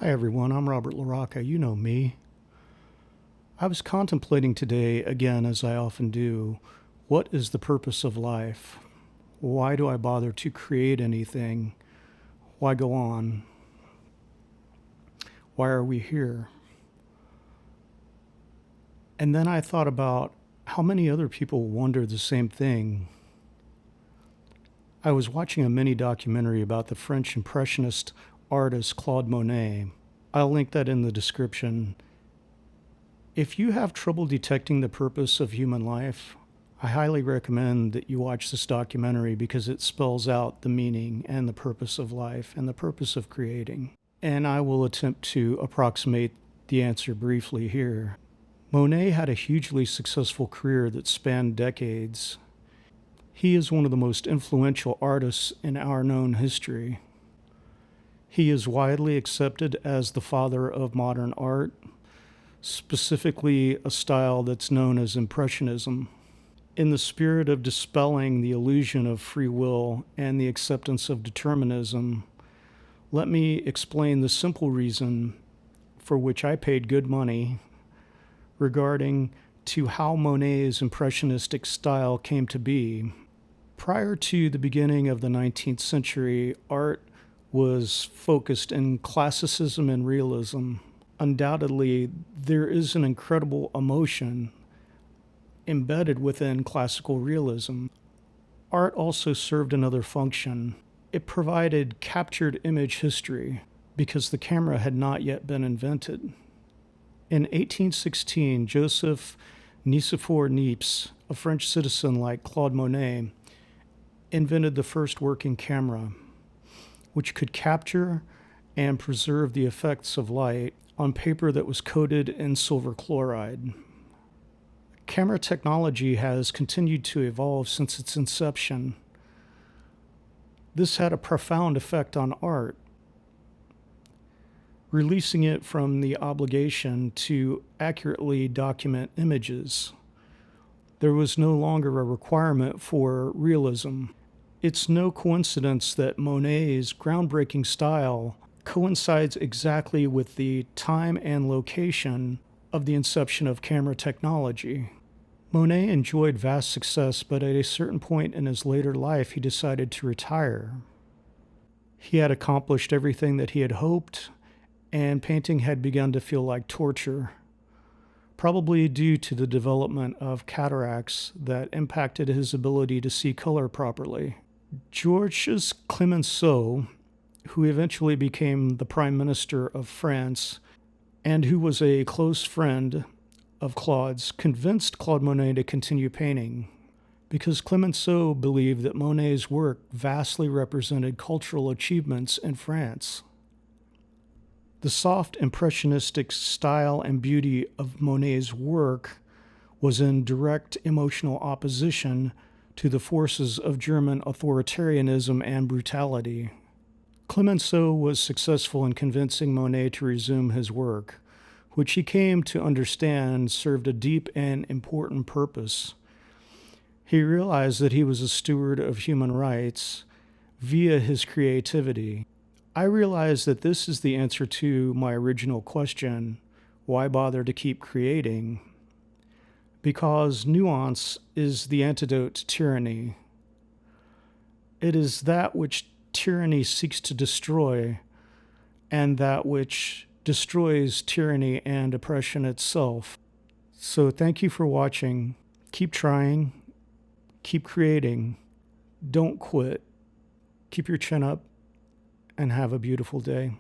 Hi everyone, I'm Robert LaRocca. You know me. I was contemplating today, again, as I often do, what is the purpose of life? Why do I bother to create anything? Why go on? Why are we here? And then I thought about how many other people wonder the same thing. I was watching a mini documentary about the French Impressionist artist Claude Monet. I'll link that in the description. If you have trouble detecting the purpose of human life, I highly recommend that you watch this documentary because it spells out the meaning and the purpose of life and the purpose of creating. And I will attempt to approximate the answer briefly here. Monet had a hugely successful career that spanned decades. He is one of the most influential artists in our known history. He is widely accepted as the father of modern art, specifically a style that's known as Impressionism. In the spirit of dispelling the illusion of free will and the acceptance of determinism, let me explain the simple reason for which I paid good money regarding to how Monet's impressionistic style came to be. Prior to the beginning of the 19th century, art was focused in classicism and realism. Undoubtedly, there is an incredible emotion embedded within classical realism. Art also served another function. It provided captured image history because the camera had not yet been invented. In 1816, Joseph Nicephore Niepce, a French citizen like Claude Monet, invented the first working camera, which could capture and preserve the effects of light on paper that was coated in silver chloride. Camera technology has continued to evolve since its inception. This had a profound effect on art, releasing it from the obligation to accurately document images. There was no longer a requirement for realism. It's no coincidence that Monet's groundbreaking style coincides exactly with the time and location of the inception of camera technology. Monet enjoyed vast success, but at a certain point in his later life, he decided to retire. He had accomplished everything that he had hoped, and painting had begun to feel like torture, probably due to the development of cataracts that impacted his ability to see color properly. Georges Clemenceau, who eventually became the Prime Minister of France and who was a close friend of Claude's, convinced Claude Monet to continue painting because Clemenceau believed that Monet's work vastly represented cultural achievements in France. The soft impressionistic style and beauty of Monet's work was in direct emotional opposition to the forces of German authoritarianism and brutality. Clemenceau was successful in convincing Monet to resume his work, which he came to understand served a deep and important purpose. He realized that he was a steward of human rights via his creativity. I realized that this is the answer to my original question, why bother to keep creating? Because nuance is the antidote to tyranny. It is that which tyranny seeks to destroy, and that which destroys tyranny and oppression itself. So thank you for watching. Keep trying. Keep creating. Don't quit. Keep your chin up and have a beautiful day.